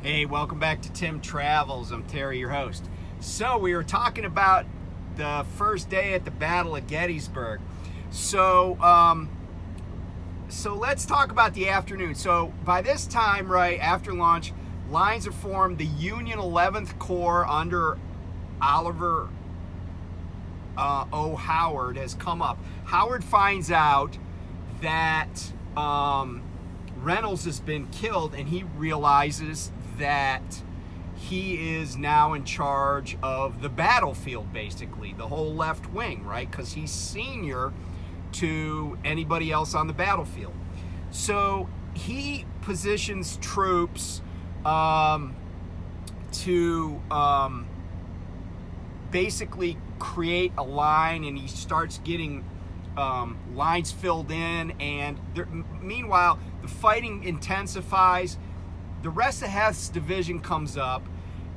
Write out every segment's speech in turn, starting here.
Hey, welcome back to Tim Travels. I'm Terry, your host. So we were talking about the first day at the Battle of Gettysburg. So let's talk about the afternoon. So by this time, right after lunch, lines are formed. The Union 11th Corps under Oliver O. Howard has come up. Howard finds out that Reynolds has been killed, and he realizes that he is now in charge of the battlefield, basically, the whole left wing, right? Because he's senior to anybody else on the battlefield. So he positions troops to basically create a line, and he starts getting lines filled in, and meanwhile the fighting intensifies. The rest of Heth's division comes up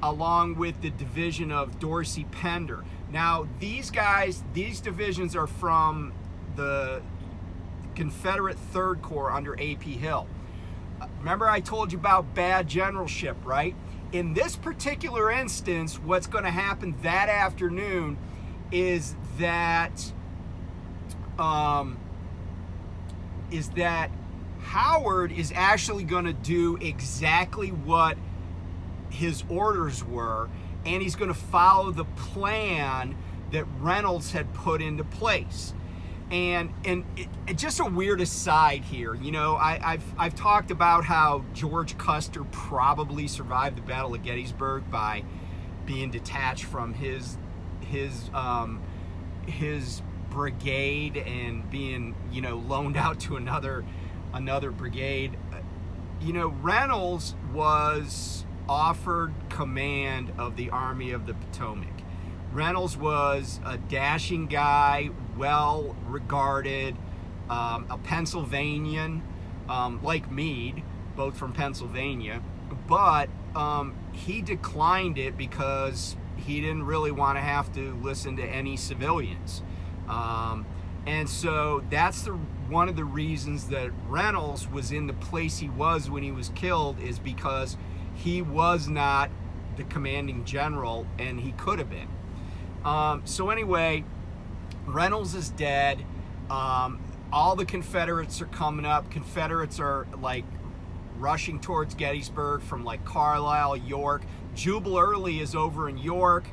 along with the division of Dorsey Pender. Now these divisions are from the Confederate 3rd Corps under A.P. Hill. Remember I told you about bad generalship, right? In this particular instance, what's going to happen that afternoon is that Howard is actually going to do exactly what his orders were, and he's going to follow the plan that Reynolds had put into place. And just a weird aside here, you know, I've talked about how George Custer probably survived the Battle of Gettysburg by being detached from his brigade and being, you know, loaned out to another brigade. You know, Reynolds was offered command of the Army of the Potomac. Reynolds was a dashing guy, well regarded, a Pennsylvanian, like Meade, both from Pennsylvania, but he declined it because he didn't really want to have to listen to any civilians. And so that's one of the reasons that Reynolds was in the place he was when he was killed, is because he was not the commanding general, and he could have been. So anyway, Reynolds is dead. All the Confederates are coming up. Confederates are like rushing towards Gettysburg from like Carlisle, York. Jubal Early is over in York.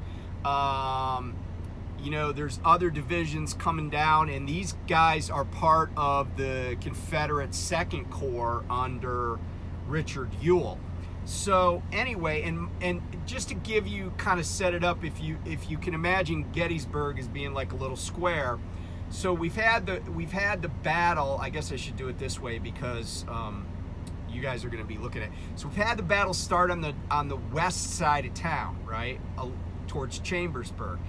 You know, there's other divisions coming down, and these guys are part of the Confederate 2nd Corps under Richard Ewell. So anyway, and just to give you, kind of set it up, if you can imagine Gettysburg as being like a little square. So we've had the battle. I guess I should do it this way because you guys are going to be looking at it. So we've had the battle start on the west side of town, right, towards Chambersburg.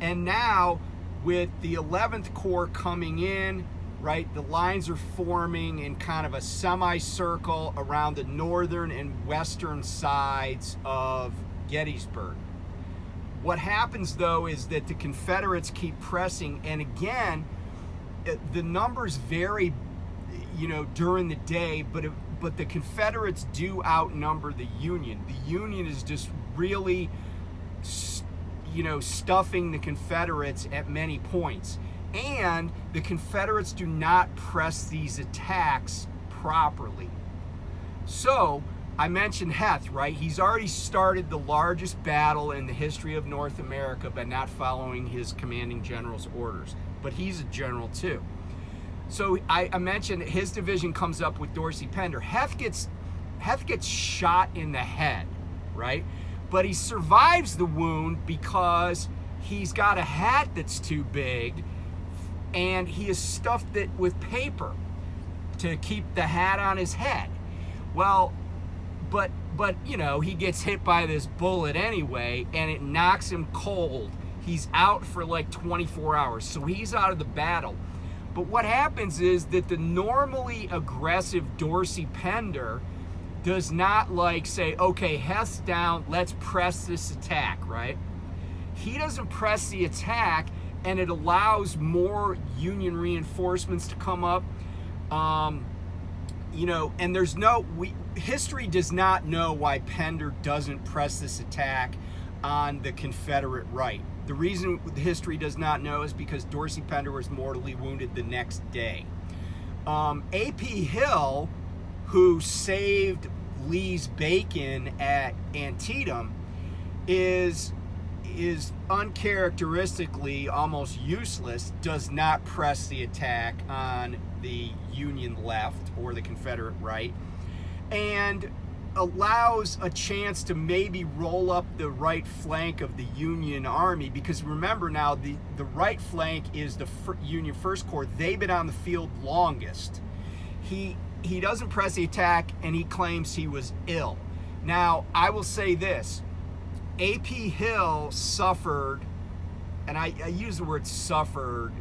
And now, with the 11th Corps coming in, right, the lines are forming in kind of a semicircle around the northern and western sides of Gettysburg. What happens, though, is that the Confederates keep pressing, and again, the numbers vary, you know, during the day, but the Confederates do outnumber the Union. The Union is just really, you know, stuffing the Confederates at many points. And the Confederates do not press these attacks properly. So, I mentioned Heth, right? He's already started the largest battle in the history of North America by not following his commanding general's orders. But he's a general too. So I mentioned that his division comes up with Dorsey Pender. Heth gets shot in the head, right? But he survives the wound because he's got a hat that's too big, and he has stuffed it with paper to keep the hat on his head. Well, but you know, he gets hit by this bullet anyway, and it knocks him cold. He's out for like 24 hours, so he's out of the battle. But what happens is that the normally aggressive Dorsey Pender does not like say, okay, Heth's down, let's press this attack, right? He doesn't press the attack, and it allows more Union reinforcements to come up. and history does not know why Pender doesn't press this attack on the Confederate right. The reason history does not know is because Dorsey Pender was mortally wounded the next day. A.P. Hill, who saved Lee's bacon at Antietam, is uncharacteristically almost useless, does not press the attack on the Union left or the Confederate right, and allows a chance to maybe roll up the right flank of the Union Army, because remember now, the right flank is the Union First Corps. They've been on the field longest. He doesn't press the attack, and he claims he was ill. Now, I will say this. A.P. Hill suffered, and I use the word suffered,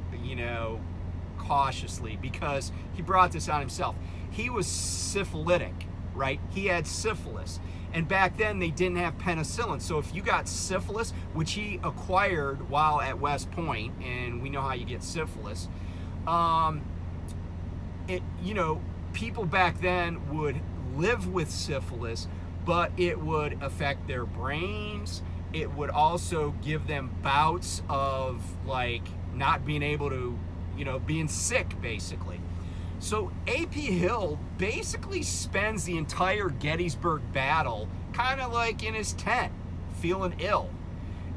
cautiously, because he brought this on himself. He was syphilitic, right? He had syphilis. And back then, they didn't have penicillin. So if you got syphilis, which he acquired while at West Point, and we know how you get syphilis, people back then would live with syphilis, but it would affect their brains. It would also give them bouts of not being able to, being sick, basically. So A.P. Hill basically spends the entire Gettysburg battle kind of like in his tent, feeling ill.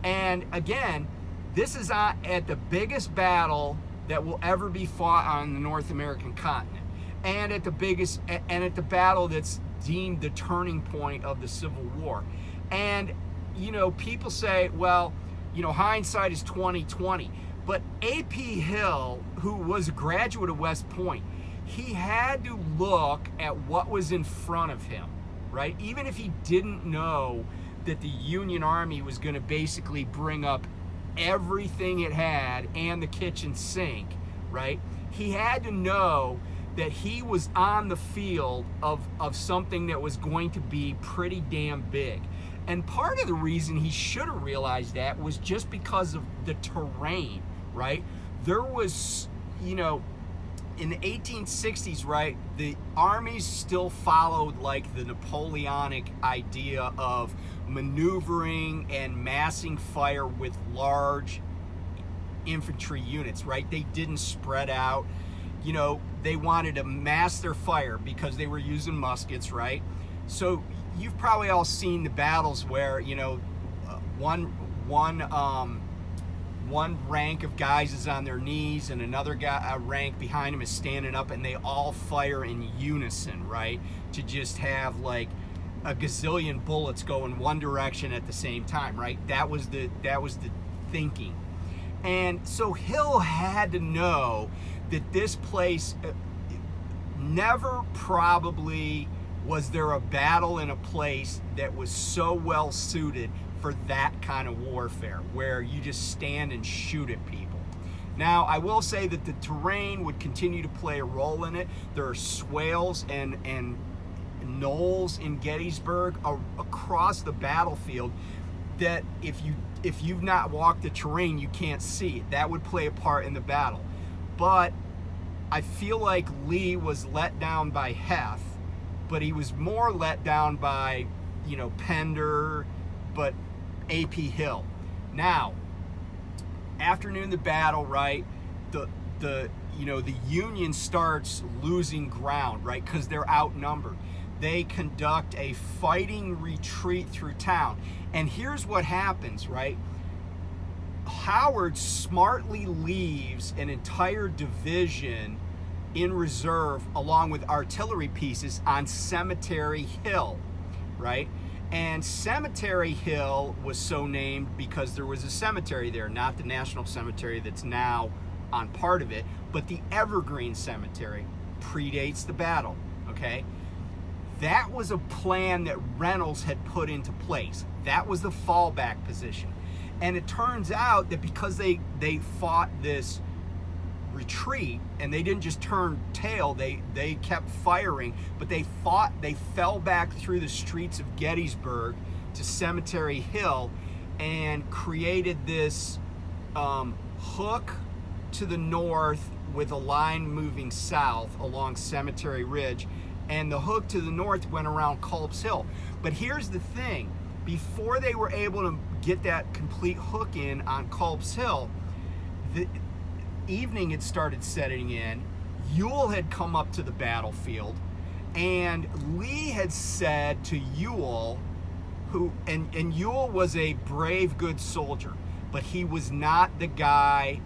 And again, this is at the biggest battle that will ever be fought on the North American continent, and at the battle that's deemed the turning point of the Civil War. And people say, well, hindsight is 20/20. But A.P. Hill, who was a graduate of West Point, he had to look at what was in front of him, right? Even if he didn't know that the Union Army was going to basically bring up everything it had and the kitchen sink, right? He had to know that he was on the field of something that was going to be pretty damn big. And part of the reason he should have realized that was just because of the terrain, right? There was, in the 1860s, right, the armies still followed the Napoleonic idea of maneuvering and massing fire with large infantry units, right? They didn't spread out. They wanted to mass their fire because they were using muskets, right? So you've probably all seen the battles where, one rank of guys is on their knees and another rank behind him is standing up, and they all fire in unison, right? To just have a gazillion bullets go in one direction at the same time, right? That was the thinking. And so Hill had to know that this place, never probably was there a battle in a place that was so well suited for that kind of warfare, where you just stand and shoot at people. Now, I will say that the terrain would continue to play a role in it. There are swales and knolls in Gettysburg across the battlefield that if you've not walked the terrain, you can't see it. That would play a part in the battle. But I feel like Lee was let down by Heth, but he was more let down by, Pender, but A.P. Hill. Now, afternoon of the battle, right, the Union starts losing ground, right, because they're outnumbered. They conduct a fighting retreat through town. And here's what happens, right? Howard smartly leaves an entire division in reserve along with artillery pieces on Cemetery Hill, right? And Cemetery Hill was so named because there was a cemetery there, not the National Cemetery that's now on part of it, but the Evergreen Cemetery. Predates the battle, okay? That was a plan that Reynolds had put into place. That was the fallback position. And it turns out that because they fought this retreat, and they didn't just turn tail, they kept firing, but they fell back through the streets of Gettysburg to Cemetery Hill and created this hook to the north with a line moving south along Cemetery Ridge, and the hook to the north went around Culp's Hill. But here's the thing, before they were able to get that complete hook in on Culp's Hill, the evening had started setting in. Ewell had come up to the battlefield, and Lee had said to Ewell, and Ewell was a brave, good soldier, but he was not the guy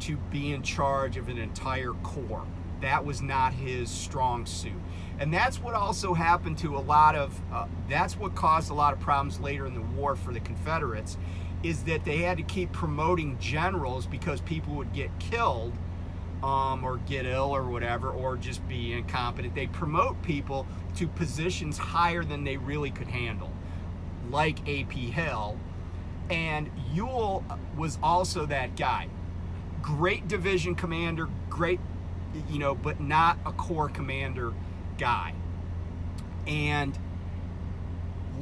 to be in charge of an entire corps. That was not his strong suit. And that's what also happened to a lot of, that's what caused a lot of problems later in the war for the Confederates, is that they had to keep promoting generals because people would get killed or get ill or whatever, or just be incompetent. They promote people to positions higher than they really could handle, like A.P. Hill. And Ewell was also that guy. Great division commander, great, but not a corps commander guy. And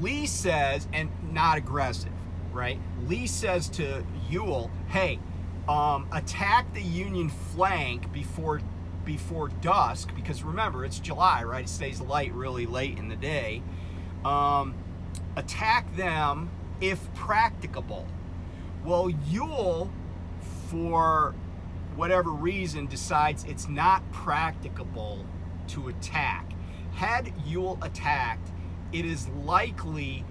Lee says, and not aggressive, right? Lee says to Ewell, hey, attack the Union flank before dusk, because remember, it's July, right? It stays light really late in the day. Attack them if practicable. Well, Ewell, for whatever reason, decides it's not practicable to attack. Had Ewell attacked, it is likely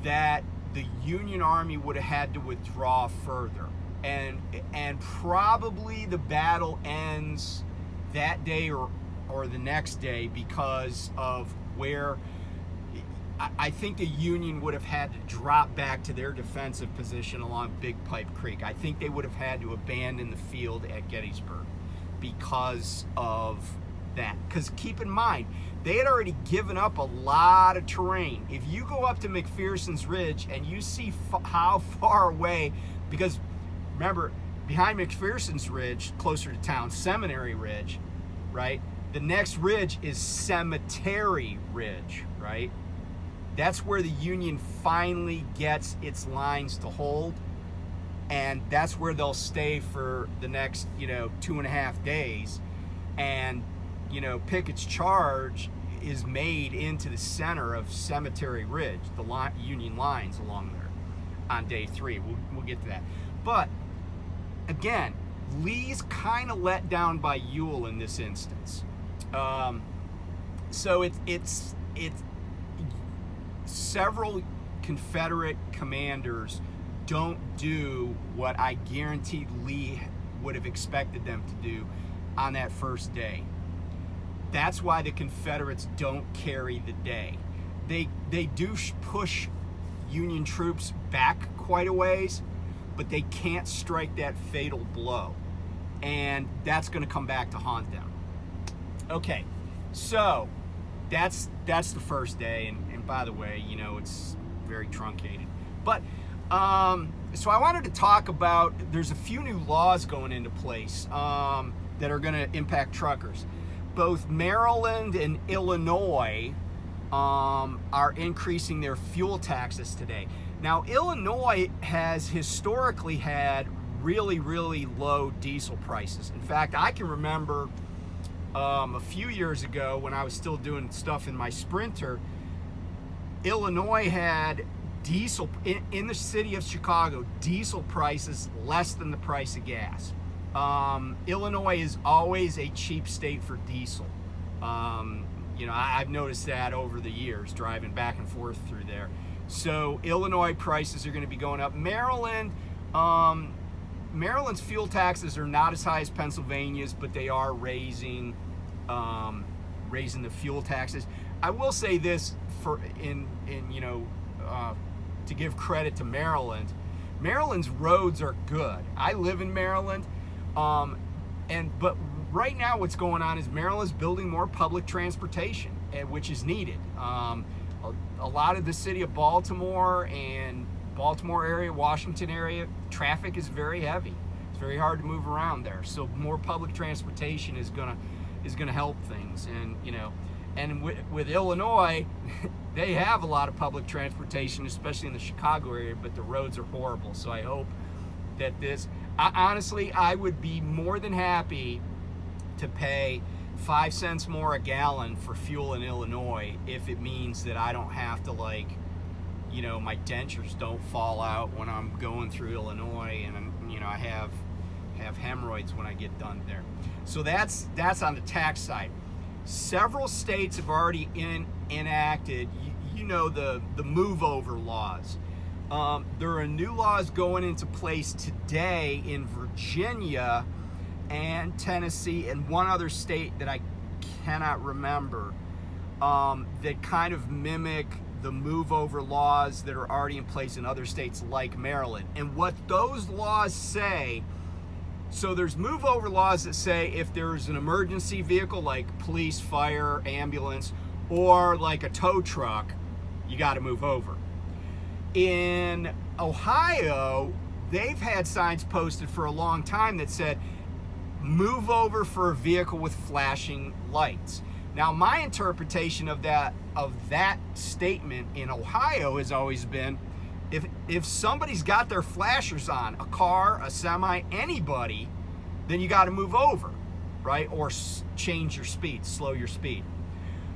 that the Union Army would have had to withdraw further, and probably the battle ends that day or the next day, because of where I think the Union would have had to drop back to their defensive position along Big Pipe Creek. I think they would have had to abandon the field at Gettysburg because of that. Because keep in mind, they had already given up a lot of terrain. If you go up to McPherson's Ridge and you see how far away, because remember, behind McPherson's Ridge, closer to town, Seminary Ridge, right? The next ridge is Cemetery Ridge, right? That's where the Union finally gets its lines to hold, and that's where they'll stay for the next, 2.5 days. And, Pickett's charge is made into the center of Cemetery Ridge, the Union lines along there, on day 3. We'll get to that. But, again, Lee's kind of let down by Ewell in this instance. So it's several Confederate commanders don't do what I guaranteed Lee would have expected them to do on that first day. That's why the Confederates don't carry the day. They do push Union troops back quite a ways, but they can't strike that fatal blow. And that's going to come back to haunt them. Okay, so that's the first day, and by the way, it's very truncated. But so I wanted to talk about, there's a few new laws going into place that are going to impact truckers. Both Maryland and Illinois are increasing their fuel taxes today. Now, Illinois has historically had really, really low diesel prices. In fact, I can remember a few years ago when I was still doing stuff in my Sprinter, Illinois had diesel, in the city of Chicago, diesel prices less than the price of gas. Illinois is always a cheap state for diesel. I've noticed that over the years, driving back and forth through there. So Illinois prices are going to be going up. Maryland's fuel taxes are not as high as Pennsylvania's, but they are raising the fuel taxes. I will say this to give credit to Maryland. Maryland's roads are good. I live in Maryland, but right now what's going on is Maryland's building more public transportation, which is needed. A lot of the city of Baltimore and Baltimore area, Washington area, traffic is very heavy. It's very hard to move around there. So more public transportation is gonna help things. And with Illinois, they have a lot of public transportation, especially in the Chicago area, but the roads are horrible. So I hope that honestly, I would be more than happy to pay 5 cents more a gallon for fuel in Illinois if it means that I don't have to, like, you know, my dentures don't fall out when I'm going through Illinois, and you know, I have hemorrhoids when I get done there. So that's on the tax side. Several states have already enacted, you know, the move over laws. There are new laws going into place today in Virginia and Tennessee and one other state that I cannot remember, that kind of mimic the move over laws that are already in place in other states like Maryland. And what those laws say, so there's move over laws that say if there's an emergency vehicle like police, fire, ambulance, or like a tow truck, you got to move over. In Ohio, they've had signs posted for a long time that said, move over for a vehicle with flashing lights. Now, my interpretation of that statement in Ohio has always been, if somebody's got their flashers on, a car, a semi, anybody, then you got to move over, right? Or change your speed, slow your speed.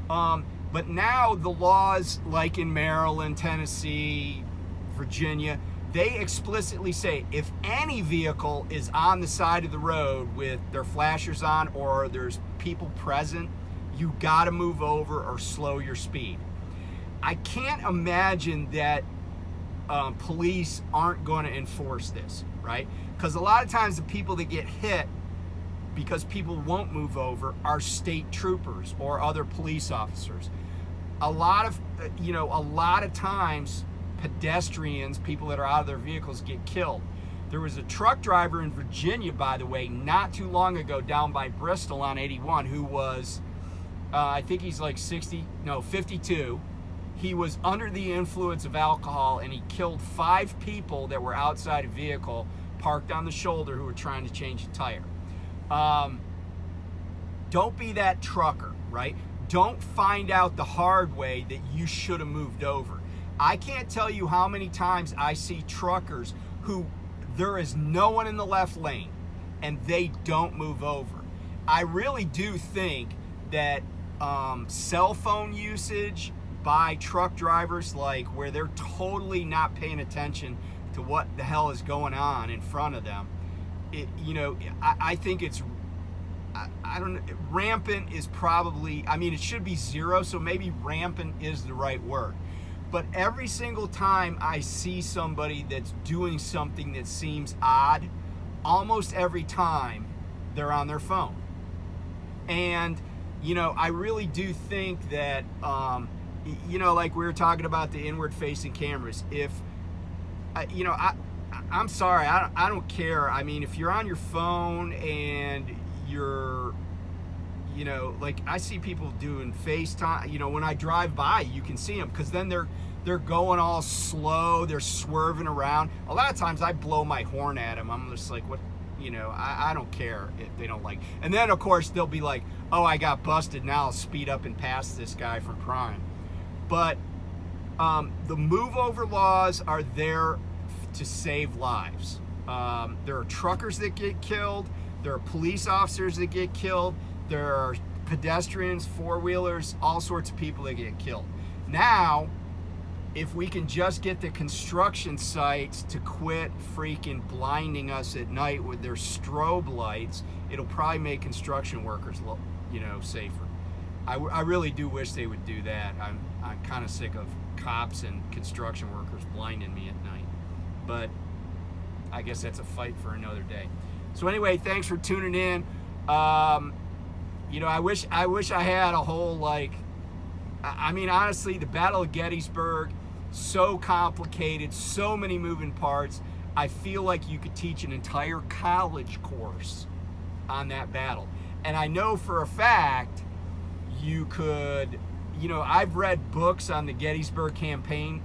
But now the laws, like in Maryland, Tennessee, Virginia, they explicitly say if any vehicle is on the side of the road with their flashers on or there's people present, you got to move over or slow your speed. I can't imagine that police aren't going to enforce this, right? Because a lot of times the people that get hit because people won't move over are state troopers or other police officers. A lot of times pedestrians, people that are out of their vehicles, get killed. There was a truck driver in Virginia, by the way, not too long ago down by Bristol on 81 who was, I think he's like 52. He was under the influence of alcohol and he killed 5 people that were outside a vehicle parked on the shoulder who were trying to change a tire. Don't be that trucker, right? Don't find out the hard way that you should have moved over. I can't tell you how many times I see truckers who there is no one in the left lane and they don't move over. I really do think that cell phone usage by truck drivers, like where they're totally not paying attention to what the hell is going on in front of them, I think it's, I don't know, rampant is probably, I mean, it should be 0, so maybe rampant is the right word. But every single time I see somebody that's doing something that seems odd, almost every time they're on their phone. And, I really do think that, like we were talking about the inward-facing cameras, if, I'm sorry, I don't care. I mean, if you're on your phone and you're, like I see people doing FaceTime, when I drive by, you can see them because then they're going all slow, they're swerving around. A lot of times I blow my horn at them. I'm just like, what, I don't care if they don't like. And then, of course, they'll be like, oh, I got busted, now I'll speed up and pass this guy from crime. But the move over laws are there to save lives. There are truckers that get killed. There are police officers that get killed. There are pedestrians, four-wheelers, all sorts of people that get killed. Now, if we can just get the construction sites to quit freaking blinding us at night with their strobe lights, it'll probably make construction workers, safer. I really do wish they would do that. I'm kind of sick of cops and construction workers blinding me at night. But I guess that's a fight for another day. So anyway, thanks for tuning in. I wish I had a whole, I mean, honestly, the Battle of Gettysburg, so complicated, so many moving parts. I feel like you could teach an entire college course on that battle. And I know for a fact you could, I've read books on the Gettysburg campaign,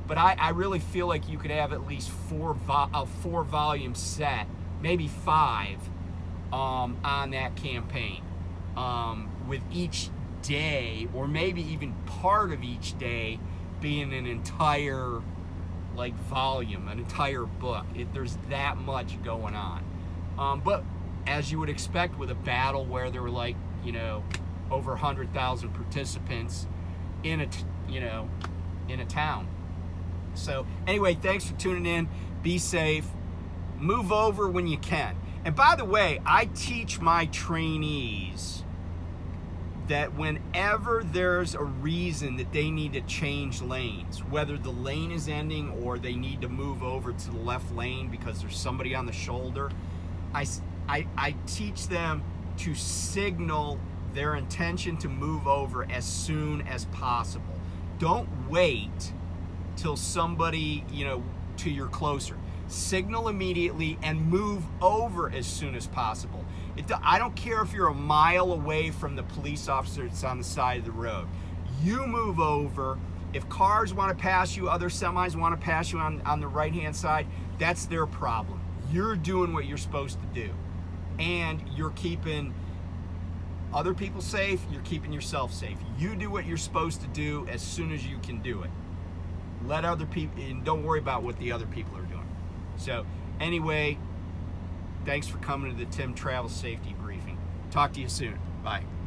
but I really feel like you could have at least a 4-volume set, maybe 5, on that campaign, with each day, or maybe even part of each day, being an entire volume, an entire book. There's that much going on. But as you would expect with a battle where there were you know, over 100,000 participants in a town. So anyway, thanks for tuning in. Be safe. Move over when you can. And by the way, I teach my trainees that whenever there's a reason that they need to change lanes, whether the lane is ending or they need to move over to the left lane because there's somebody on the shoulder, I teach them to signal their intention to move over as soon as possible. Don't wait till somebody, till you're closer. Signal immediately and move over as soon as possible. I don't care if you're a mile away from the police officer that's on the side of the road. You move over. If cars want to pass you, other semis want to pass you on the right-hand side, that's their problem. You're doing what you're supposed to do. And you're keeping other people safe, you're keeping yourself safe. You do what you're supposed to do as soon as you can do it. Let other people, and don't worry about what the other people are doing. So anyway, thanks for coming to the Tim Travel Safety Briefing. Talk to you soon. Bye.